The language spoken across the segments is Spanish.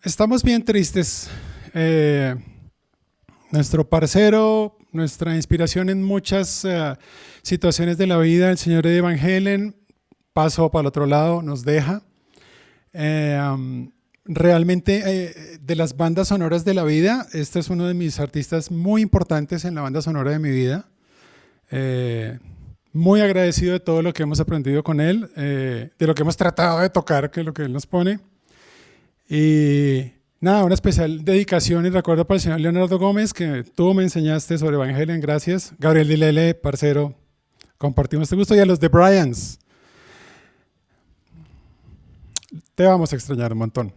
Estamos bien tristes. Eh, Nuestro parcero, nuestra inspiración en muchas situaciones de la vida, el señor Eddie Van Halen, pasó para el otro lado, nos deja. Realmente, de las bandas sonoras de la vida, este es uno de mis artistas muy importantes en la banda sonora de mi vida. Eh, Muy agradecido de todo lo que hemos aprendido con él, de lo que hemos tratado de tocar, que es lo que él nos pone. Y nada, una especial dedicación y recuerdo para el señor Leonardo Gómez, que tú me enseñaste sobre Evangelion, gracias. Gabriel Dilele, parcero, compartimos este gusto. Y a los de Bryans, te vamos a extrañar un montón.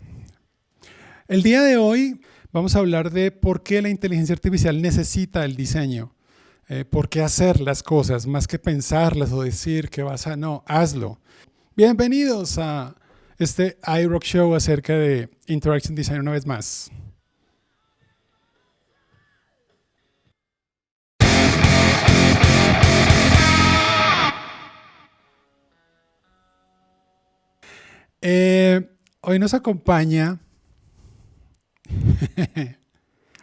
El día de hoy vamos a hablar de por qué la inteligencia artificial necesita el diseño. Por qué hacer las cosas, más que pensarlas o decir que vas a... No, hazlo. Bienvenidos a este iRock Show acerca de Interaction Design una vez más. Hoy nos acompaña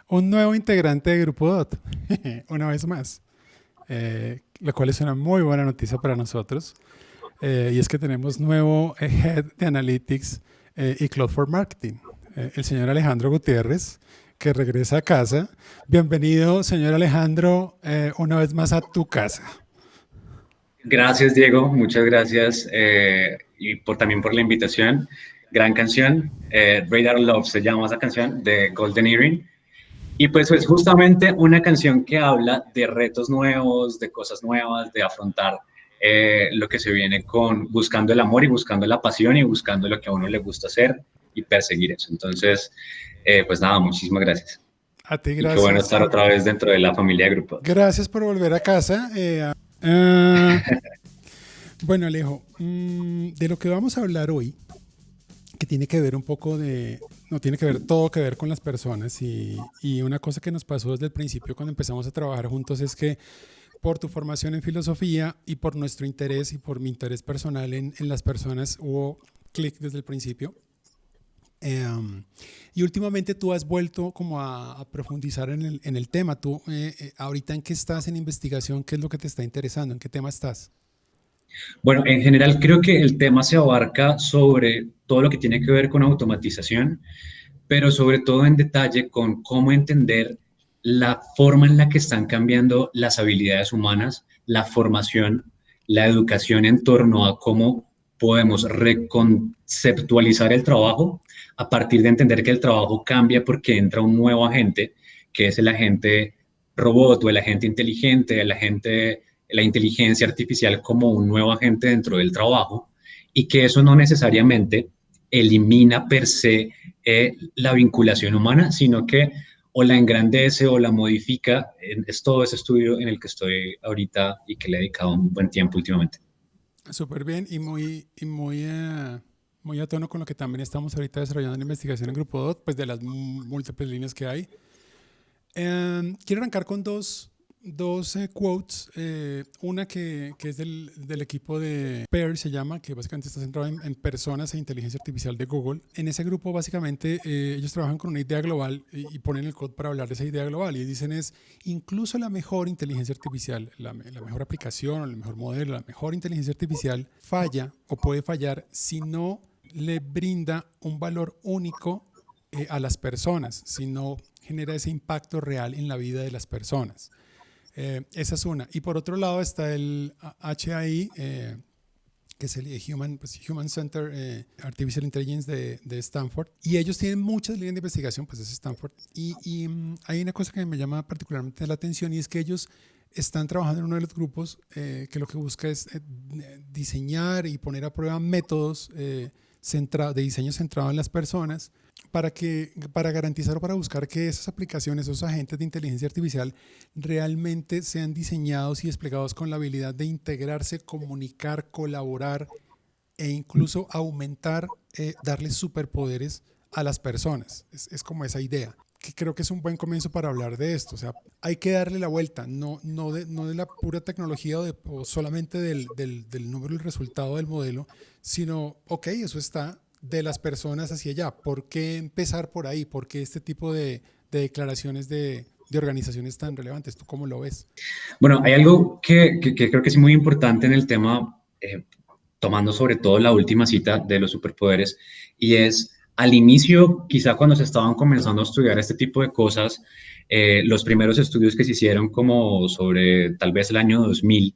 un nuevo integrante de Grupo DOT, una vez más, lo cual es una muy buena noticia para nosotros. Y es que tenemos nuevo Head de Analytics y Cloud for Marketing, el señor Alejandro Gutiérrez, que regresa a casa. Bienvenido, señor Alejandro, una vez más a tu casa. Gracias, Diego. Muchas gracias y también por la invitación. Gran canción. Radar Love se llama esa canción de Golden Earring. Y pues es justamente una canción que habla de retos nuevos, de cosas nuevas, de afrontar lo que se viene con buscando el amor y buscando la pasión y buscando lo que a uno le gusta hacer y perseguir eso. Entonces, pues nada, muchísimas gracias. A ti, Y qué bueno gracias. estar otra vez dentro de la familia de Grupo. Gracias por volver a casa. Uh, bueno, Alejo, de lo que vamos a hablar hoy, que tiene que ver un poco de, no tiene que ver todo que ver con las personas y una cosa que nos pasó desde el principio cuando empezamos a trabajar juntos es que por tu formación en filosofía y por nuestro interés y por mi interés personal en las personas hubo clic desde el principio. Y últimamente tú has vuelto como a profundizar en el tema. Tú, ahorita en qué estás en investigación, qué es lo que te está interesando, en qué tema estás. Bueno, en general creo que el tema se abarca sobre todo lo que tiene que ver con automatización, pero sobre todo en detalle con cómo entender la forma en la que están cambiando las habilidades humanas, la formación, la educación en torno a cómo podemos reconceptualizar el trabajo a partir de entender que el trabajo cambia porque entra un nuevo agente, que es el agente robot o el agente inteligente, el agente, la inteligencia artificial como un nuevo agente dentro del trabajo y que eso no necesariamente elimina per se la vinculación humana, sino que o la engrandece o la modifica. Es todo ese estudio en el que estoy ahorita y que le he dedicado un buen tiempo últimamente. Súper bien muy a tono con lo que también estamos ahorita desarrollando en investigación en Grupo DOT, pues de las múltiples líneas que hay. Quiero arrancar con dos quotes. Una que es del equipo de PAIR, se llama, que básicamente está centrado en personas e inteligencia artificial de Google. En ese grupo, básicamente, ellos trabajan con una idea global y ponen el code para hablar de esa idea global. Y dicen es, incluso la mejor inteligencia artificial, la mejor aplicación, o el mejor modelo, la mejor inteligencia artificial falla o puede fallar si no le brinda un valor único a las personas, si no genera ese impacto real en la vida de las personas. Esa es una. Y por otro lado está el HAI, que es el Human Center Artificial Intelligence de Stanford. Y ellos tienen muchas líneas de investigación, pues es Stanford. Y hay una cosa que me llama particularmente la atención y es que ellos están trabajando en uno de los grupos que lo que busca es diseñar y poner a prueba métodos de diseño centrado en las personas para garantizar o para buscar que esas aplicaciones, esos agentes de inteligencia artificial realmente sean diseñados y desplegados con la habilidad de integrarse, comunicar, colaborar e incluso aumentar, darles superpoderes a las personas. Es como esa idea, que creo que es un buen comienzo para hablar de esto. O sea, hay que darle la vuelta, no de la pura tecnología o solamente del número y el resultado del modelo, sino, ok, eso está, de las personas hacia allá. ¿Por qué empezar por ahí? ¿Por qué este tipo de declaraciones de organizaciones tan relevantes? ¿Tú cómo lo ves? Bueno, hay algo que creo que es muy importante en el tema, tomando sobre todo la última cita de los superpoderes, y es al inicio, quizá cuando se estaban comenzando a estudiar este tipo de cosas, los primeros estudios que se hicieron como sobre tal vez el año 2000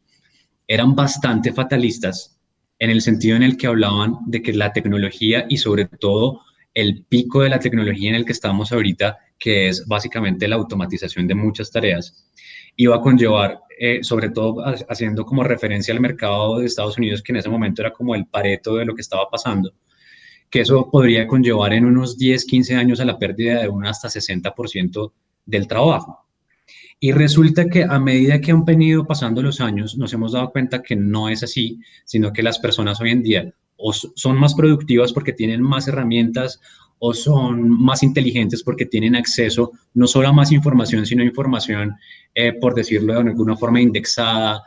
eran bastante fatalistas en el sentido en el que hablaban de que la tecnología y sobre todo el pico de la tecnología en el que estamos ahorita, que es básicamente la automatización de muchas tareas, iba a conllevar, sobre todo haciendo como referencia al mercado de Estados Unidos, que en ese momento era como el pareto de lo que estaba pasando, que eso podría conllevar en unos 10, 15 años a la pérdida de un hasta 60% del trabajo. Y resulta que a medida que han venido pasando los años, nos hemos dado cuenta que no es así, sino que las personas hoy en día o son más productivas porque tienen más herramientas o son más inteligentes porque tienen acceso no solo a más información, sino información, por decirlo de alguna forma, indexada,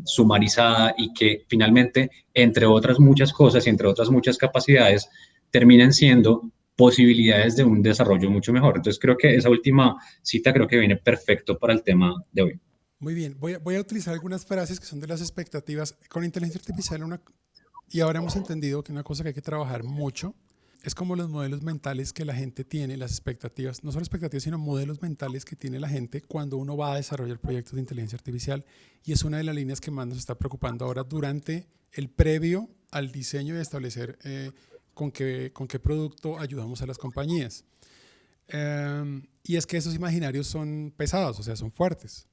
sumarizada y que finalmente, entre otras muchas cosas y entre otras muchas capacidades, terminan siendo posibilidades de un desarrollo mucho mejor. Entonces creo que esa última cita creo que viene perfecto para el tema de hoy. Muy bien, voy a utilizar algunas frases que son de las expectativas. Con inteligencia artificial, y ahora hemos entendido que una cosa que hay que trabajar mucho es como los modelos mentales que la gente tiene, las expectativas, no solo expectativas, sino modelos mentales que tiene la gente cuando uno va a desarrollar proyectos de inteligencia artificial. Y es una de las líneas que más nos está preocupando ahora durante el previo al diseño y establecer con qué producto ayudamos a las compañías. Y es que esos imaginarios son pesados, o sea, son fuertes.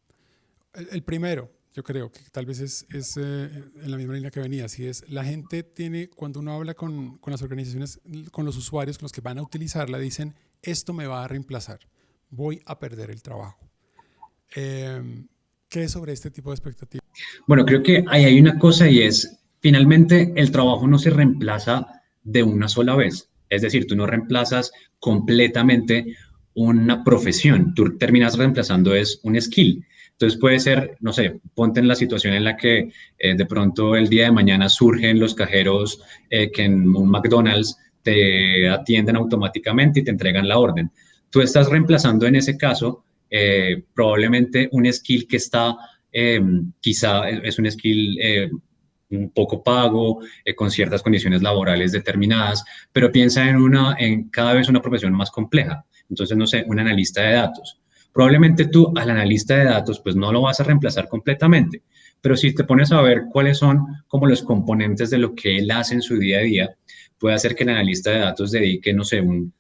El primero, yo creo que tal vez es en la misma línea que venía, así es, la gente tiene, cuando uno habla con las organizaciones, con los usuarios, con los que van a utilizarla, dicen, esto me va a reemplazar, voy a perder el trabajo. ¿Qué es sobre este tipo de expectativas? Bueno, creo que ahí hay una cosa y es, finalmente, el trabajo no se reemplaza de una sola vez. Es decir, tú no reemplazas completamente una profesión, tú terminas reemplazando es un skill. Entonces puede ser, no sé, ponte en la situación en la que de pronto el día de mañana surgen los cajeros que en un McDonald's te atienden automáticamente y te entregan la orden. Tú estás reemplazando en ese caso probablemente un skill que está quizá es un skill un poco pago, con ciertas condiciones laborales determinadas, pero piensa en cada vez una profesión más compleja. Entonces, no sé, un analista de datos. Probablemente tú al analista de datos, pues no lo vas a reemplazar completamente, pero si te pones a ver cuáles son como los componentes de lo que él hace en su día a día, puede hacer que el analista de datos dedique, no sé, un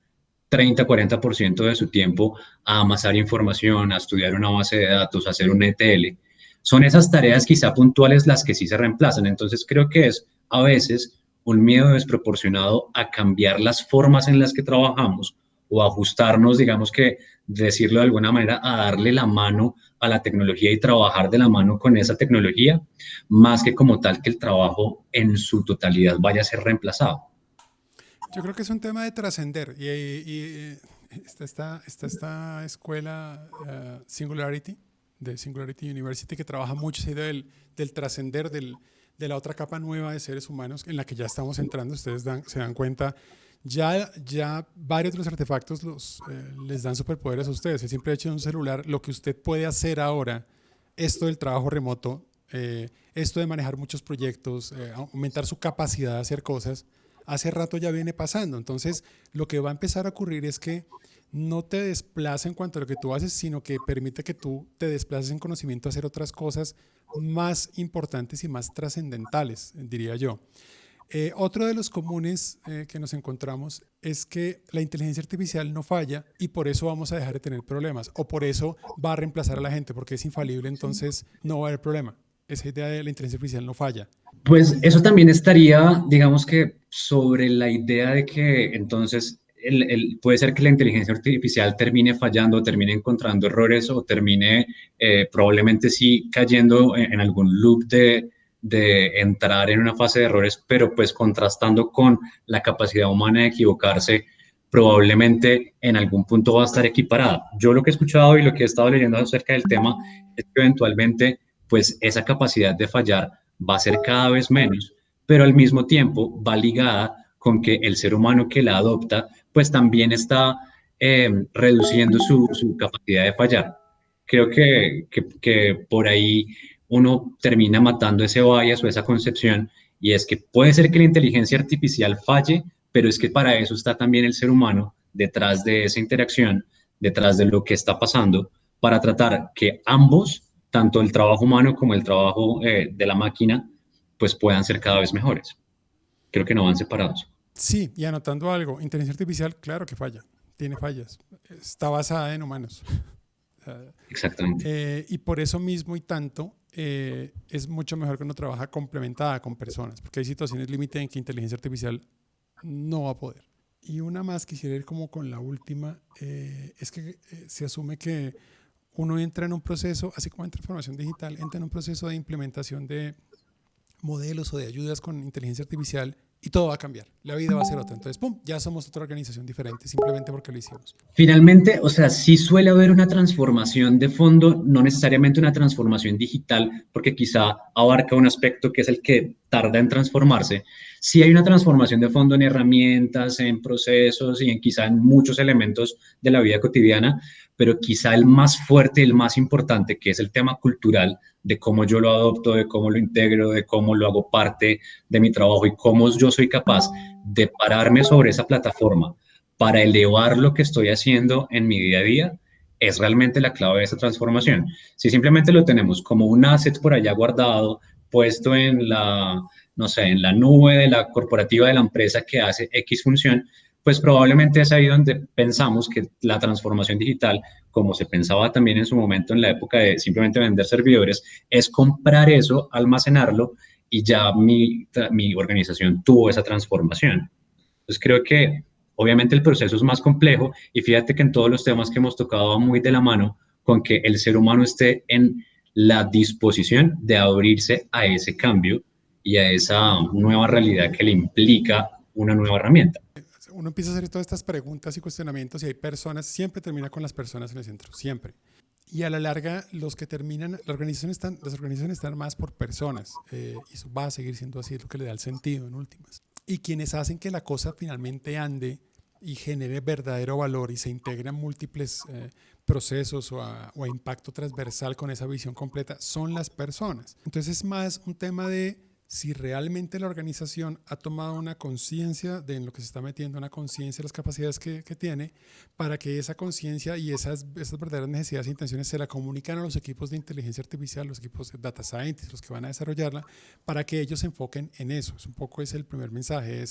30-40% de su tiempo a amasar información, a estudiar una base de datos, a hacer un ETL. Son esas tareas quizá puntuales las que sí se reemplazan. Entonces creo que es a veces un miedo desproporcionado a cambiar las formas en las que trabajamos o ajustarnos, digamos que decirlo de alguna manera, a darle la mano a la tecnología y trabajar de la mano con esa tecnología, más que como tal que el trabajo en su totalidad vaya a ser reemplazado. Yo creo que es un tema de trascender está esta escuela Singularity, de Singularity University, que trabaja mucho esa idea del trascender, de la otra capa nueva de seres humanos en la que ya estamos entrando. Ustedes se dan cuenta, ya varios de los artefactos les dan superpoderes a ustedes. El simple hecho de un celular, lo que usted puede hacer ahora, esto del trabajo remoto, esto de manejar muchos proyectos, aumentar su capacidad de hacer cosas, hace rato ya viene pasando. Entonces, lo que va a empezar a ocurrir es que no te desplaza en cuanto a lo que tú haces, sino que permite que tú te desplaces en conocimiento a hacer otras cosas más importantes y más trascendentales, diría yo. Otro de los comunes que nos encontramos es que la inteligencia artificial no falla y por eso vamos a dejar de tener problemas o por eso va a reemplazar a la gente porque es infalible, entonces no va a haber problema. Esa idea de la inteligencia artificial no falla. Pues eso también estaría, digamos que, sobre la idea de que entonces puede ser que la inteligencia artificial termine fallando, termine encontrando errores o termine probablemente sí cayendo en algún loop de entrar en una fase de errores, pero pues contrastando con la capacidad humana de equivocarse, probablemente en algún punto va a estar equiparada. Yo lo que he escuchado y lo que he estado leyendo acerca del tema es que eventualmente pues esa capacidad de fallar va a ser cada vez menos, pero al mismo tiempo va ligada con que el ser humano que la adopta, pues también está reduciendo su capacidad de fallar. Creo que por ahí uno termina matando ese bias o esa concepción, y es que puede ser que la inteligencia artificial falle, pero es que para eso está también el ser humano detrás de esa interacción, detrás de lo que está pasando, para tratar que ambos, tanto el trabajo humano como el trabajo de la máquina, pues puedan ser cada vez mejores. Creo que no van separados. Sí, y anotando algo, inteligencia artificial, claro que falla, tiene fallas, está basada en humanos. Exactamente. Y por eso mismo y tanto es mucho mejor que uno trabaja complementada con personas, porque hay situaciones límite en que inteligencia artificial no va a poder. Y una más quisiera ir como con la última, es que se asume que uno entra en un proceso, así como en transformación digital, entra en un proceso de implementación de modelos o de ayudas con inteligencia artificial y todo va a cambiar, la vida va a ser otra. Entonces, ¡pum!, ya somos otra organización diferente simplemente porque lo hicimos. Finalmente, o sea, sí suele haber una transformación de fondo, no necesariamente una transformación digital, porque quizá abarca un aspecto que es el que tarda en transformarse. Sí hay una transformación de fondo en herramientas, en procesos y en quizá en muchos elementos de la vida cotidiana, pero quizá el más fuerte, el más importante, que es el tema cultural, de cómo yo lo adopto, de cómo lo integro, de cómo lo hago parte de mi trabajo y cómo yo soy capaz de pararme sobre esa plataforma para elevar lo que estoy haciendo en mi día a día, es realmente la clave de esa transformación. Si simplemente lo tenemos como un asset por allá guardado, puesto en la, no sé, en la nube de la corporativa de la empresa que hace X función, pues probablemente es ahí donde pensamos que la transformación digital, como se pensaba también en su momento en la época de simplemente vender servidores, es comprar eso, almacenarlo y ya mi organización tuvo esa transformación. Entonces creo que obviamente el proceso es más complejo y fíjate que en todos los temas que hemos tocado va muy de la mano con que el ser humano esté en la disposición de abrirse a ese cambio y a esa nueva realidad que le implica una nueva herramienta. Uno empieza a hacer todas estas preguntas y cuestionamientos y hay personas, siempre termina con las personas en el centro, siempre. Y a la larga, los que terminan, las organizaciones están más por personas y eso va a seguir siendo así, es lo que le da el sentido en últimas. Y quienes hacen que la cosa finalmente ande y genere verdadero valor y se integre en múltiples procesos o a impacto transversal con esa visión completa son las personas. Entonces es más un tema de si realmente la organización ha tomado una conciencia de en lo que se está metiendo, una conciencia de las capacidades que tiene, para que esa conciencia y esas verdaderas necesidades e intenciones se la comunican a los equipos de inteligencia artificial, los equipos de data scientists, los que van a desarrollarla, para que ellos se enfoquen en eso. Es un poco ese el primer mensaje,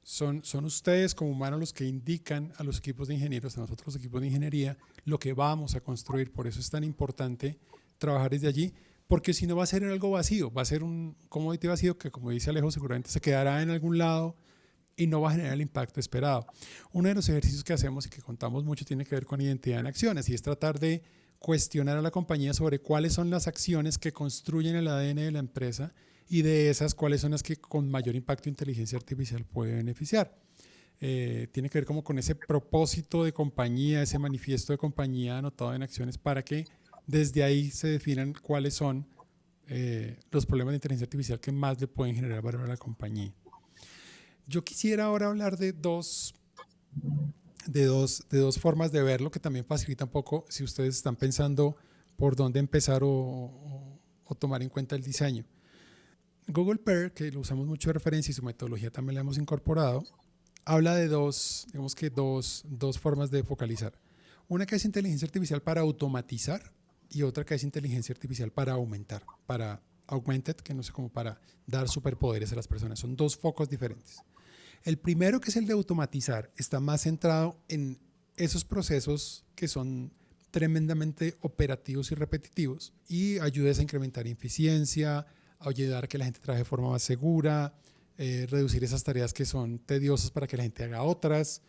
son ustedes como humanos los que indican a los equipos de ingenieros, a nosotros los equipos de ingeniería, lo que vamos a construir. Por eso es tan importante trabajar desde allí, porque si no va a ser algo vacío, va a ser un commodity vacío que, como dice Alejo, seguramente se quedará en algún lado y no va a generar el impacto esperado. Uno de los ejercicios que hacemos y que contamos mucho tiene que ver con identidad en acciones y es tratar de cuestionar a la compañía sobre cuáles son las acciones que construyen el ADN de la empresa y de esas cuáles son las que con mayor impacto de inteligencia artificial puede beneficiar. Tiene que ver como con ese propósito de compañía, ese manifiesto de compañía anotado en acciones para que desde ahí se definan cuáles son los problemas de inteligencia artificial que más le pueden generar valor a la compañía. Yo quisiera ahora hablar de dos formas de verlo que también facilita un poco si ustedes están pensando por dónde empezar o tomar en cuenta el diseño. Google Pair, que lo usamos mucho de referencia y su metodología también la hemos incorporado, habla de dos formas de focalizar. Una que es inteligencia artificial para automatizar y otra que es inteligencia artificial para aumentar, para augmented, que no sé cómo, para dar superpoderes a las personas. Son dos focos diferentes. El primero, que es el de automatizar, está más centrado en esos procesos que son tremendamente operativos y repetitivos y ayudas a incrementar eficiencia, a ayudar a que la gente trabaje de forma más segura, reducir esas tareas que son tediosas para que la gente haga otras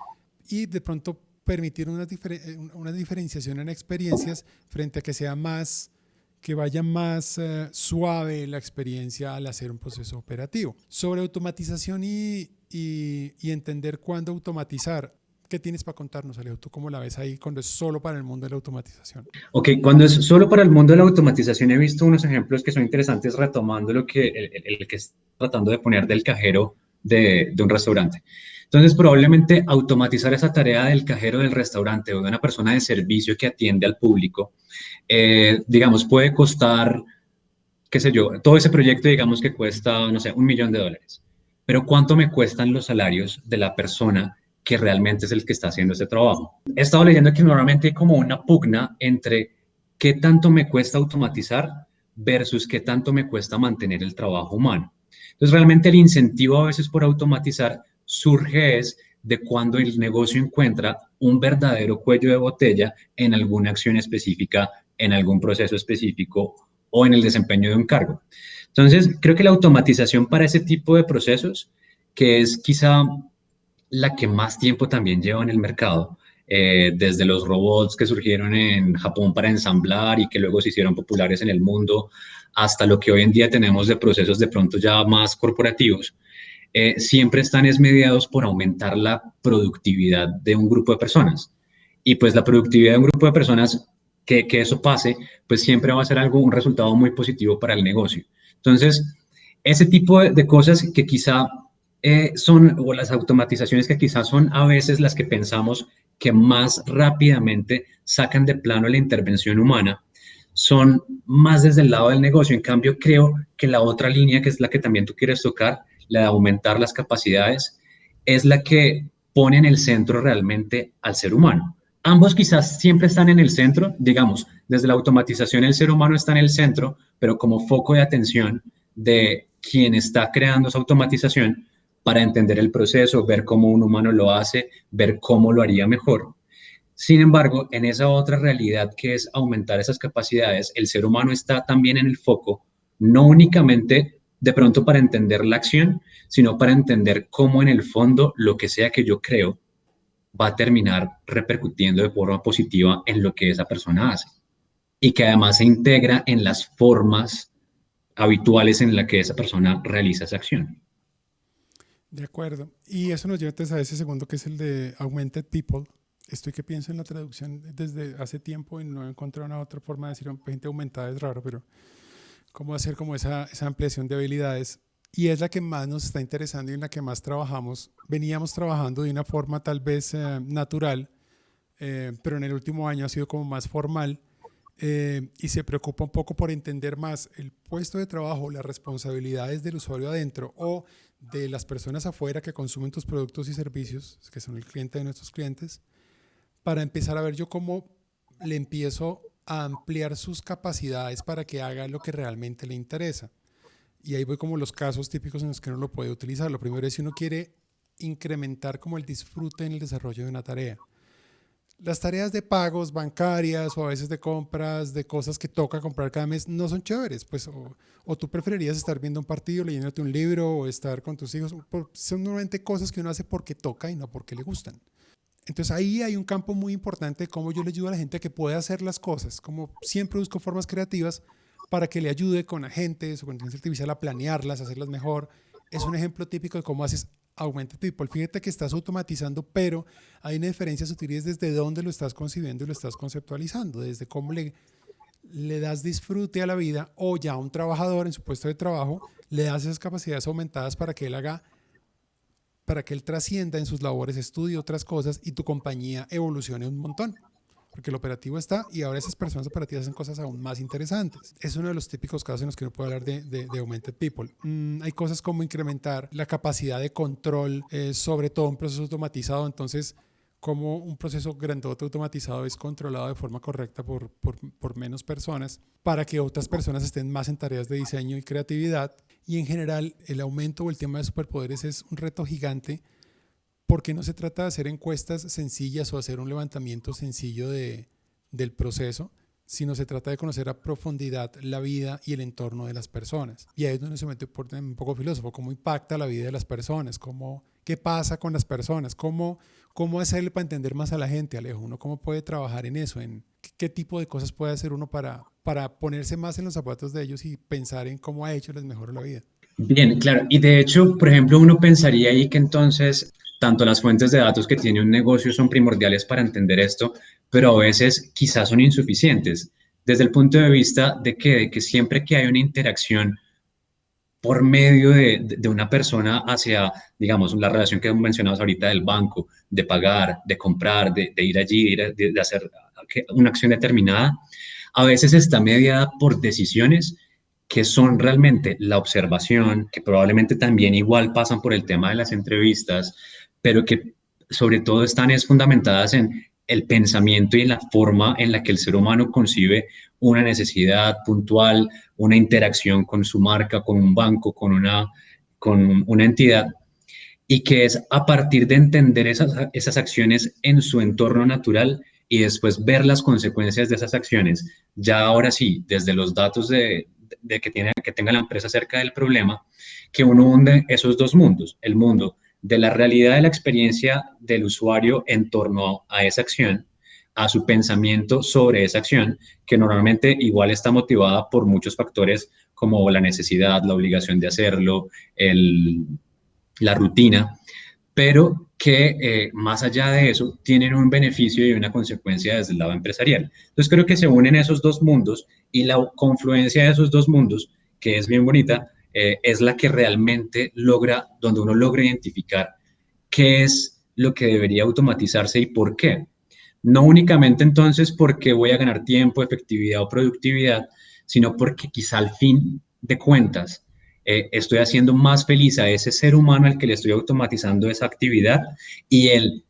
y de pronto permitir una diferenciación en experiencias frente a que vaya más suave la experiencia al hacer un proceso operativo. Sobre automatización y entender cuándo automatizar, ¿qué tienes para contarnos, Alejo? ¿Tú cómo la ves ahí cuando es solo para el mundo de la automatización? Ok, cuando es solo para el mundo de la automatización he visto unos ejemplos que son interesantes retomando lo que el que está tratando de poner del cajero de un restaurante. Entonces, probablemente automatizar esa tarea del cajero del restaurante o de una persona de servicio que atiende al público, digamos, puede costar, qué sé yo, todo ese proyecto, digamos que cuesta, no sé, $1.000.000. Pero ¿cuánto me cuestan los salarios de la persona que realmente es el que está haciendo ese trabajo? He estado leyendo que normalmente hay como una pugna entre qué tanto me cuesta automatizar versus qué tanto me cuesta mantener el trabajo humano. Entonces, realmente el incentivo a veces por automatizar surge es de cuando el negocio encuentra un verdadero cuello de botella en alguna acción específica, en algún proceso específico o en el desempeño de un cargo. Entonces, creo que la automatización para ese tipo de procesos, que es quizá la que más tiempo también lleva en el mercado, desde los robots que surgieron en Japón para ensamblar y que luego se hicieron populares en el mundo, hasta lo que hoy en día tenemos de procesos de pronto ya más corporativos, siempre están mediados por aumentar la productividad de un grupo de personas. Y pues la productividad de un grupo de personas, que eso pase, pues siempre va a ser algo, un resultado muy positivo para el negocio. Entonces, ese tipo de cosas que quizá son, o las automatizaciones que quizás son a veces las que pensamos que más rápidamente sacan de plano la intervención humana, son más desde el lado del negocio. En cambio, creo que la otra línea, que es la que también tú quieres tocar, la de aumentar las capacidades, es la que pone en el centro realmente al ser humano. Ambos quizás siempre están en el centro, digamos, desde la automatización el ser humano está en el centro, pero como foco de atención de quien está creando esa automatización para entender el proceso, ver cómo un humano lo hace, ver cómo lo haría mejor. Sin embargo, en esa otra realidad que es aumentar esas capacidades, el ser humano está también en el foco, no únicamente de pronto para entender la acción, sino para entender cómo en el fondo lo que sea que yo creo va a terminar repercutiendo de forma positiva en lo que esa persona hace y que además se integra en las formas habituales en las que esa persona realiza esa acción. De acuerdo. Y eso nos lleva entonces a ese segundo que es el de Augmented People. Estoy que pienso en la traducción desde hace tiempo y no he encontrado una otra forma de decir gente aumentada, es raro, pero cómo hacer como esa ampliación de habilidades. Y es la que más nos está interesando y en la que más trabajamos. Veníamos trabajando de una forma tal vez natural, pero en el último año ha sido como más formal, y se preocupa un poco por entender más el puesto de trabajo, las responsabilidades del usuario adentro o de las personas afuera que consumen tus productos y servicios, que son el cliente de nuestros clientes, para empezar a ver yo cómo le empiezo a ampliar sus capacidades para que haga lo que realmente le interesa. Y ahí voy como los casos típicos en los que uno lo puede utilizar. Lo primero es si uno quiere incrementar como el disfrute en el desarrollo de una tarea. Las tareas de pagos bancarias o a veces de compras, de cosas que toca comprar cada mes, no son chéveres. Pues, o tú preferirías estar viendo un partido, leyéndote un libro o estar con tus hijos. Son normalmente cosas que uno hace porque toca y no porque le gustan. Entonces ahí hay un campo muy importante de cómo yo le ayudo a la gente a que pueda hacer las cosas. Como siempre busco formas creativas para que le ayude con agentes o con inteligencia artificial a planearlas, a hacerlas mejor. Es un ejemplo típico de cómo haces Augmented People. Fíjate que estás automatizando, pero hay una diferencia sutil y es desde dónde lo estás concibiendo y lo estás conceptualizando, desde cómo le das disfrute a la vida o ya a un trabajador en su puesto de trabajo, le das esas capacidades aumentadas para que él haga, para que él trascienda en sus labores, estudie otras cosas y tu compañía evolucione un montón. Porque el operativo está y ahora esas personas operativas hacen cosas aún más interesantes. Es uno de los típicos casos en los que uno puede hablar de Augmented People. Hay cosas como incrementar la capacidad de control, sobre todo un proceso automatizado. Entonces, como un proceso grandote automatizado es controlado de forma correcta por menos personas para que otras personas estén más en tareas de diseño y creatividad. Y en general, el aumento o el tema de superpoderes es un reto gigante porque no se trata de hacer encuestas sencillas o hacer un levantamiento sencillo del proceso, sino se trata de conocer a profundidad la vida y el entorno de las personas. Y ahí es donde se mete un poco filósofo, cómo impacta la vida de las personas, qué pasa con las personas, cómo hacerle para entender más a la gente, Alejo, uno cómo puede trabajar en eso, en qué tipo de cosas puede hacer uno para ponerse más en los zapatos de ellos y pensar en cómo a ellos les mejora la vida. Bien, claro. Y de hecho, por ejemplo, uno pensaría ahí que entonces tanto las fuentes de datos que tiene un negocio son primordiales para entender esto, pero a veces quizás son insuficientes desde el punto de vista de que siempre que hay una interacción por medio de una persona hacia, digamos, la relación que mencionabas ahorita del banco, de pagar, de comprar, de ir allí, de hacer una acción determinada, a veces está mediada por decisiones que son realmente la observación, que probablemente también igual pasan por el tema de las entrevistas, pero que sobre todo están es fundamentadas en el pensamiento y en la forma en la que el ser humano concibe una necesidad puntual, una interacción con su marca, con un banco, con una entidad, y que es a partir de entender esas acciones en su entorno natural y después ver las consecuencias de esas acciones, ya ahora sí, desde los datos que tenga la empresa acerca del problema, que uno hunde esos dos mundos, el mundo de la realidad de la experiencia del usuario en torno a esa acción, a su pensamiento sobre esa acción, que normalmente igual está motivada por muchos factores como la necesidad, la obligación de hacerlo, la rutina, pero que más allá de eso tienen un beneficio y una consecuencia desde el lado empresarial. Entonces creo que se unen esos dos mundos y la confluencia de esos dos mundos, que es bien bonita, es la que realmente logra, donde uno logra identificar qué es lo que debería automatizarse y por qué. No únicamente entonces porque voy a ganar tiempo, efectividad o productividad, sino porque quizá al fin de cuentas estoy haciendo más feliz a ese ser humano al que le estoy automatizando esa actividad y él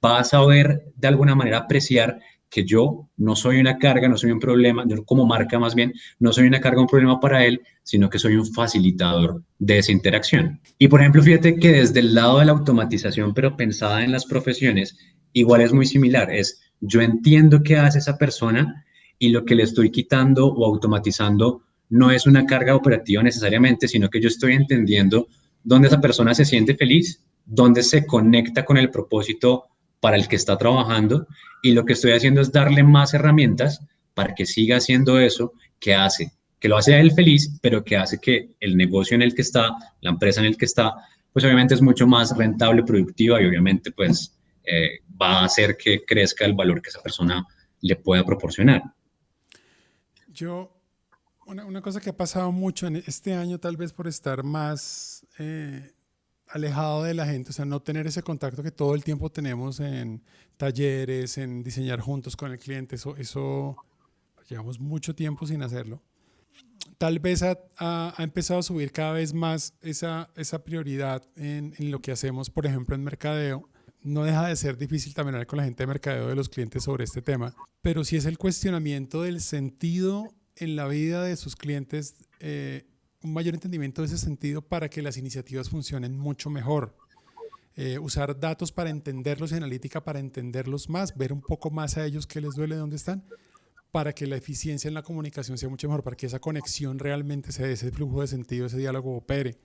va a saber de alguna manera apreciar que yo no soy una carga, no soy un problema, yo como marca más bien, no soy una carga o un problema para él, sino que soy un facilitador de esa interacción. Y por ejemplo, fíjate que desde el lado de la automatización, pero pensada en las profesiones, igual es muy similar, es yo entiendo qué hace esa persona y lo que le estoy quitando o automatizando no es una carga operativa necesariamente, sino que yo estoy entendiendo dónde esa persona se siente feliz, dónde se conecta con el propósito para el que está trabajando y lo que estoy haciendo es darle más herramientas para que siga haciendo eso que hace, que lo hace a él feliz, pero que hace que el negocio en el que está, la empresa en el que está, pues obviamente es mucho más rentable, productiva y obviamente pues va a hacer que crezca el valor que esa persona le pueda proporcionar. Yo, una cosa que ha pasado mucho en este año, tal vez por estar más alejado de la gente, o sea, no tener ese contacto que todo el tiempo tenemos en talleres, en diseñar juntos con el cliente, eso llevamos mucho tiempo sin hacerlo. Tal vez ha empezado a subir cada vez más esa prioridad en lo que hacemos, por ejemplo, en mercadeo. No deja de ser difícil también hablar con la gente de mercadeo de los clientes sobre este tema, pero sí es el cuestionamiento del sentido en la vida de sus clientes, un mayor entendimiento de ese sentido para que las iniciativas funcionen mucho mejor. Usar datos para entenderlos y analítica para entenderlos más, ver un poco más a ellos qué les duele, dónde están, para que la eficiencia en la comunicación sea mucho mejor, para que esa conexión realmente se dé, ese flujo de sentido, ese diálogo opere.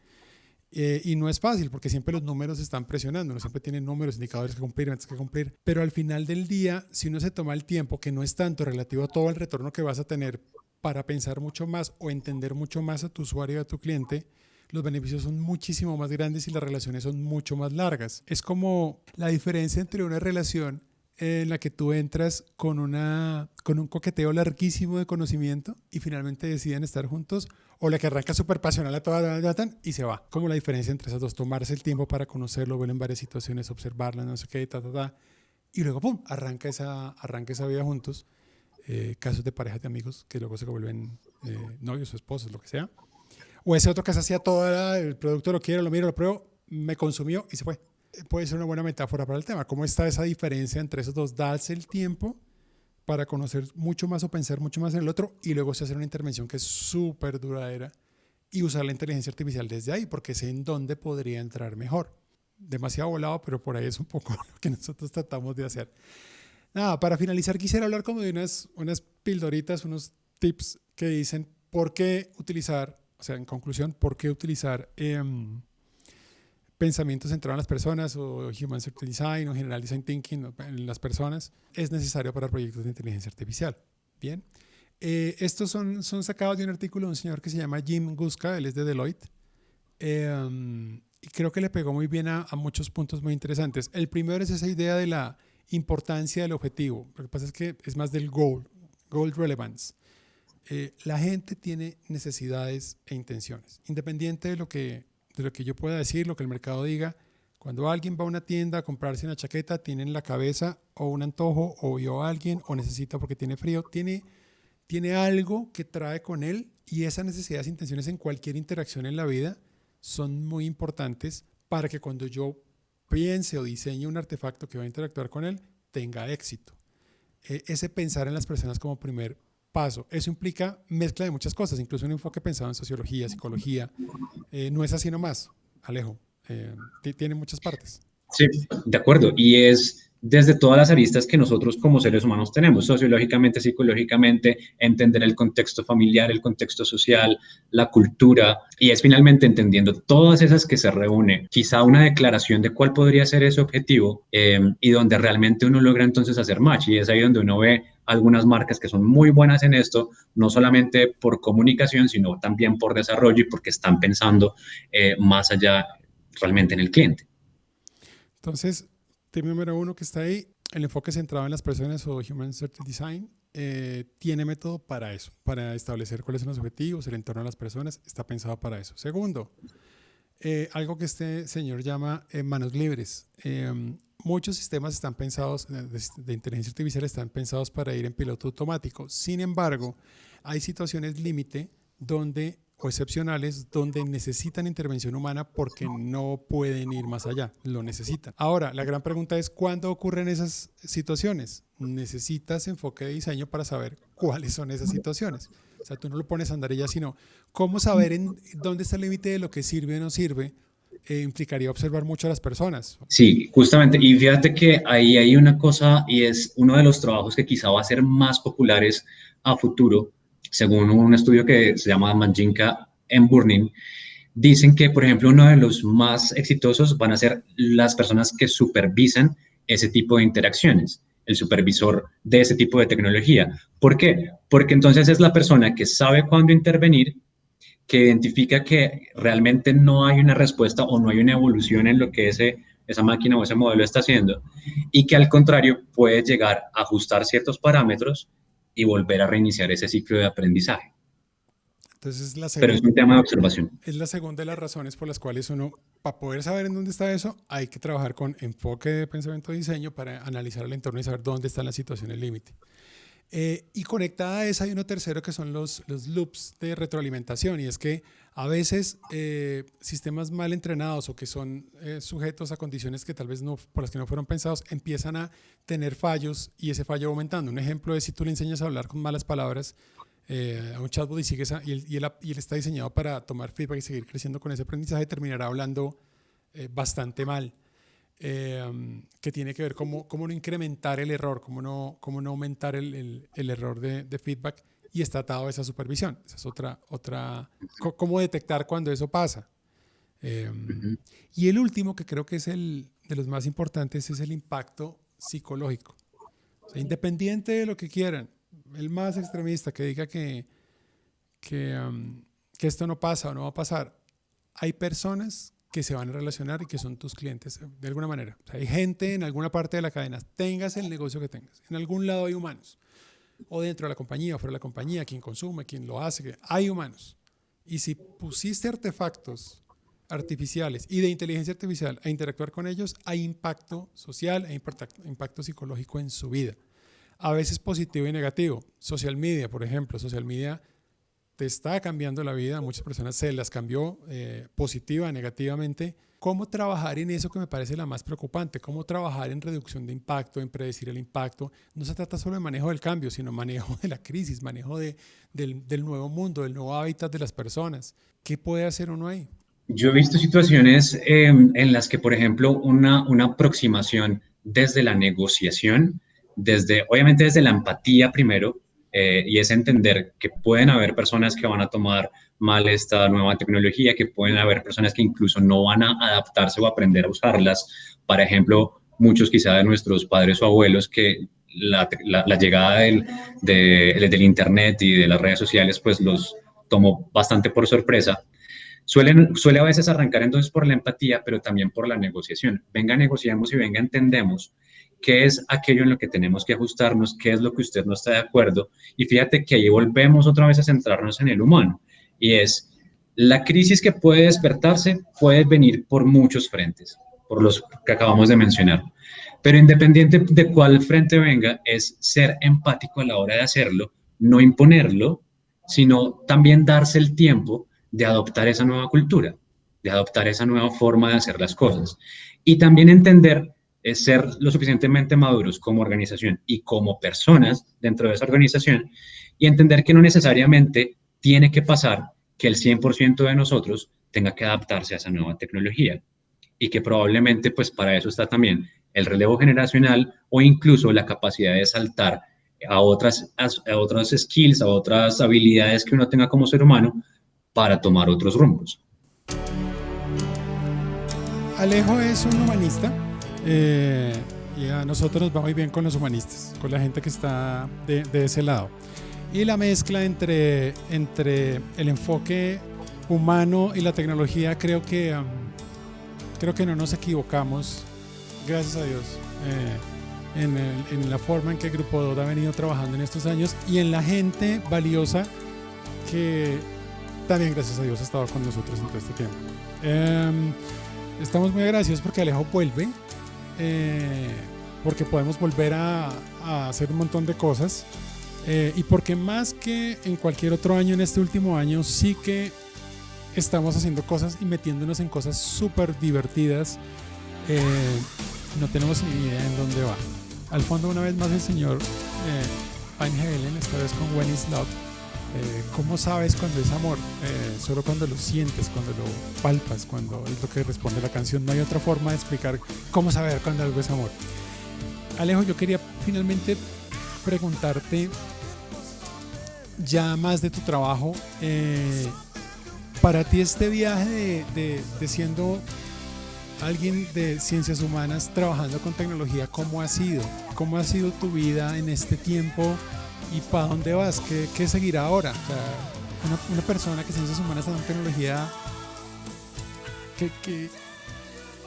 Y no es fácil porque siempre los números están presionando, uno siempre tiene números, indicadores que cumplir, metas que cumplir, pero al final del día, si uno se toma el tiempo, que no es tanto relativo a todo el retorno que vas a tener para pensar mucho más o entender mucho más a tu usuario y a tu cliente, los beneficios son muchísimo más grandes y las relaciones son mucho más largas. Es como la diferencia entre una relación en la que tú entras con un coqueteo larguísimo de conocimiento y finalmente deciden estar juntos, o la que arranca súper pasional a toda y se va. Como la diferencia entre esas dos, tomarse el tiempo para conocerlo, verlo en varias situaciones, observarla, no sé qué, y luego, ¡pum!, arranca esa vida juntos. Casos de parejas de amigos que luego se vuelven novios o esposos, lo que sea. O ese otro que se hacía todo, el producto lo quiero, lo miro, lo pruebo, me consumió y se fue. Puede ser una buena metáfora para el tema. ¿Cómo está esa diferencia entre esos dos? Darse el tiempo para conocer mucho más o pensar mucho más en el otro y luego se hace una intervención que es súper duradera y usar la inteligencia artificial desde ahí porque sé en dónde podría entrar mejor. Demasiado volado, pero por ahí es un poco lo que nosotros tratamos de hacer. Nada, para finalizar quisiera hablar como de unas pildoritas, unos tips que dicen por qué utilizar, o sea, en conclusión, por qué utilizar pensamientos centrados en las personas o Human Centered Design o General Design Thinking en las personas es necesario para proyectos de inteligencia artificial. Bien, estos son sacados de un artículo de un señor que se llama Jim Guska, él es de Deloitte, y creo que le pegó muy bien a muchos puntos muy interesantes. El primero es esa idea de la importancia del objetivo. Lo que pasa es que es más del goal relevance. La gente tiene necesidades e intenciones. Independiente de lo que yo pueda decir, lo que el mercado diga, cuando alguien va a una tienda a comprarse una chaqueta, tiene en la cabeza o un antojo, o vio a alguien, o necesita porque tiene frío, tiene algo que trae con él, y esas necesidades e intenciones en cualquier interacción en la vida son muy importantes para que cuando yo piense o diseñe un artefacto que va a interactuar con él, tenga éxito. Ese pensar en las personas como primer paso. Eso implica mezcla de muchas cosas, incluso un enfoque pensado en sociología, psicología. No es así nomás, Alejo. Tiene muchas partes. Sí, de acuerdo. Y es desde todas las aristas que nosotros como seres humanos tenemos, sociológicamente, psicológicamente, entender el contexto familiar, el contexto social, la cultura, y es finalmente entendiendo todas esas que se reúne, quizá una declaración de cuál podría ser ese objetivo, y donde realmente uno logra entonces hacer match, y es ahí donde uno ve algunas marcas que son muy buenas en esto, no solamente por comunicación, sino también por desarrollo y porque están pensando más allá realmente en el cliente. Entonces, tip número uno que está ahí, el enfoque centrado en las personas o Human-Centered Design, tiene método para eso, para establecer cuáles son los objetivos, el entorno de las personas, está pensado para eso. Segundo, algo que este señor llama manos libres. Muchos sistemas están pensados, de inteligencia artificial, están pensados para ir en piloto automático. Sin embargo, hay situaciones límite donde o excepcionales donde necesitan intervención humana porque no pueden ir más allá, lo necesitan. Ahora, la gran pregunta es, ¿cuándo ocurren esas situaciones? Necesitas enfoque de diseño para saber cuáles son esas situaciones. O sea, tú no lo pones a andar ya, sino cómo saber en dónde está el límite de lo que sirve o no sirve, implicaría observar mucho a las personas. Sí, justamente. Y fíjate que ahí hay una cosa y es uno de los trabajos que quizá va a ser más populares a futuro, según un estudio que se llama Manjinka en Burning. Dicen que, por ejemplo, uno de los más exitosos van a ser las personas que supervisan ese tipo de interacciones, el supervisor de ese tipo de tecnología. ¿Por qué? Porque entonces es la persona que sabe cuándo intervenir, que identifica que realmente no hay una respuesta o no hay una evolución en lo que esa máquina o ese modelo está haciendo, y que al contrario puede llegar a ajustar ciertos parámetros y volver a reiniciar ese ciclo de aprendizaje. Entonces, Pero es un tema de observación. es la segunda de las razones por las cuales uno, para poder saber en dónde está eso, hay que trabajar con enfoque de pensamiento de diseño para analizar el entorno y saber dónde están las situaciones límite. Y conectada a esa hay uno tercero que son los loops de retroalimentación, y es que a veces sistemas mal entrenados o que son sujetos a condiciones que tal vez no, por las que no fueron pensados, empiezan a tener fallos, y ese fallo va aumentando. Un ejemplo es si tú le enseñas a hablar con malas palabras a un chatbot y, y él está diseñado para tomar feedback y seguir creciendo con ese aprendizaje, terminará hablando bastante mal. Que tiene que ver cómo no incrementar el error, cómo no aumentar el error de feedback, y está atado a esa supervisión. Esa es cómo detectar cuando eso pasa. Y el último, que creo que es el de los más importantes, es el impacto psicológico. O sea, independiente de lo que quieran, el más extremista que diga que esto no pasa o no va a pasar, hay personas que se van a relacionar y que son tus clientes de alguna manera. O sea, hay gente en alguna parte de la cadena, tengas el negocio que tengas, en algún lado hay humanos, o dentro de la compañía o fuera de la compañía, quien consume, quien lo hace, hay humanos. Y si pusiste artefactos artificiales y de inteligencia artificial a interactuar con ellos, hay impacto social e impacto psicológico en su vida. A veces positivo y negativo. Social media, por ejemplo, social media te está cambiando la vida, a muchas personas se las cambió positiva, negativamente. ¿Cómo trabajar en eso que me parece la más preocupante? ¿Cómo trabajar en reducción de impacto, en predecir el impacto? No se trata solo de manejo del cambio, sino manejo de la crisis, manejo del nuevo mundo, del nuevo hábitat de las personas. ¿Qué puede hacer uno ahí? Yo he visto situaciones en las que, por ejemplo, una aproximación desde la negociación, obviamente desde la empatía primero, y es entender que pueden haber personas que van a tomar mal esta nueva tecnología, que pueden haber personas que incluso no van a adaptarse o aprender a usarlas. Por ejemplo, muchos quizá de nuestros padres o abuelos que la llegada del Internet y de las redes sociales pues los tomó bastante por sorpresa. Suele a veces arrancar entonces por la empatía, pero también por la negociación. Venga, negociamos y venga, entendemos qué es aquello en lo que tenemos que ajustarnos, qué es lo que usted no está de acuerdo. Y fíjate que ahí volvemos otra vez a centrarnos en el humano. Y es, la crisis que puede despertarse puede venir por muchos frentes, por los que acabamos de mencionar. Pero independiente de cuál frente venga, es ser empático a la hora de hacerlo, no imponerlo, sino también darse el tiempo de adoptar esa nueva cultura, de adoptar esa nueva forma de hacer las cosas. Y también entender es ser lo suficientemente maduros como organización y como personas dentro de esa organización y entender que no necesariamente tiene que pasar que el 100% de nosotros tenga que adaptarse a esa nueva tecnología y que probablemente pues para eso está también el relevo generacional o incluso la capacidad de saltar a otras skills, a otras habilidades que uno tenga como ser humano para tomar otros rumbos. Alejo es un humanista y a nosotros nos va muy bien con los humanistas, con la gente que está de ese lado. Y la mezcla entre el enfoque humano y la tecnología, creo que no nos equivocamos, gracias a Dios, en la forma en que Grupo DOT ha venido trabajando en estos años y en la gente valiosa que también, gracias a Dios, ha estado con nosotros en todo este tiempo. Estamos muy agradecidos porque Alejo vuelve, porque podemos volver a hacer un montón de cosas y porque más que en cualquier otro año, en este último año, sí que estamos haciendo cosas y metiéndonos en cosas súper divertidas. No tenemos ni idea en dónde va. Al fondo, una vez más, el señor Van Halen, esta vez con When Is Love. ¿Cómo sabes cuando es amor? Solo cuando lo sientes, cuando lo palpas, cuando es lo que responde la canción. No hay otra forma de explicar cómo saber cuando algo es amor. Alejo, yo quería finalmente preguntarte ya más de tu trabajo. Para ti este viaje de siendo alguien de ciencias humanas trabajando con tecnología, ¿cómo ha sido? ¿Cómo ha sido tu vida en este tiempo? ¿Y para dónde vas? ¿Qué seguirá ahora? O sea, una persona que ciencias humanas en tecnología,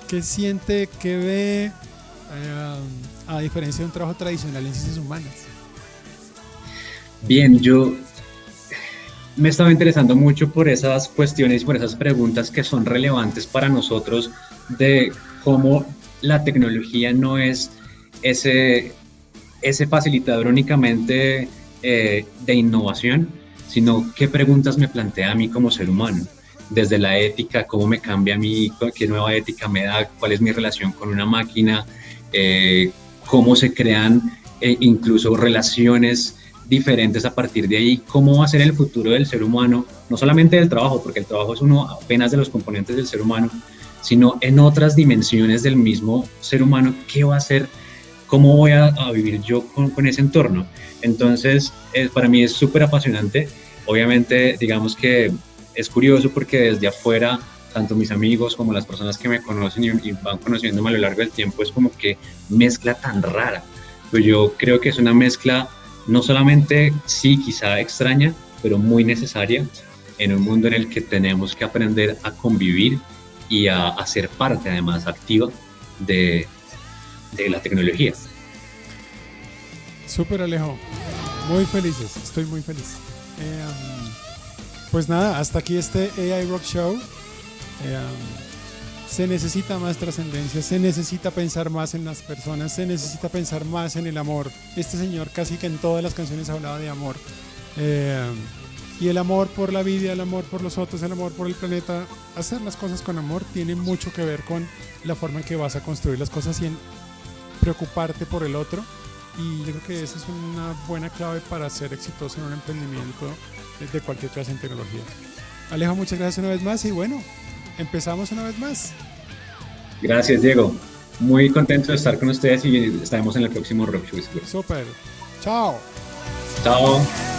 ¿qué siente, qué ve, a diferencia de un trabajo tradicional en ciencias humanas? Bien, yo me estaba interesando mucho por esas cuestiones, por esas preguntas que son relevantes para nosotros de cómo la tecnología no es ese facilitador únicamente de innovación, sino qué preguntas me plantea a mí como ser humano, desde la ética, cómo me cambia a mí, qué nueva ética me da, cuál es mi relación con una máquina, cómo se crean incluso relaciones diferentes a partir de ahí, cómo va a ser el futuro del ser humano, no solamente del trabajo, porque el trabajo es uno apenas de los componentes del ser humano, sino en otras dimensiones del mismo ser humano, qué va a ser, cómo voy a vivir yo con ese entorno. Entonces, para mí es súper apasionante. Obviamente, digamos que es curioso porque desde afuera, tanto mis amigos como las personas que me conocen y van conociéndome a lo largo del tiempo, es como que mezcla tan rara. Pero yo creo que es una mezcla no solamente, sí, quizá extraña, pero muy necesaria en un mundo en el que tenemos que aprender a convivir y a ser parte, además, activa de la tecnología. Súper, Alejo. Muy felices, estoy muy feliz. Pues nada, hasta aquí este AI Rock Show. Se necesita más trascendencia, se necesita pensar más en las personas, se necesita pensar más en el amor. Este señor casi que en todas las canciones hablaba de amor. Y el amor por la vida, el amor por los otros, el amor por el planeta. Hacer las cosas con amor tiene mucho que ver con la forma en que vas a construir las cosas y en preocuparte por el otro. Y yo creo que esa es una buena clave para ser exitoso en un emprendimiento de cualquier clase en tecnología. Alejo, muchas gracias una vez más y bueno, empezamos una vez más. Gracias, Diego. Muy contento de estar con ustedes y estaremos en el próximo Rock Show. Súper. Chao. Chao.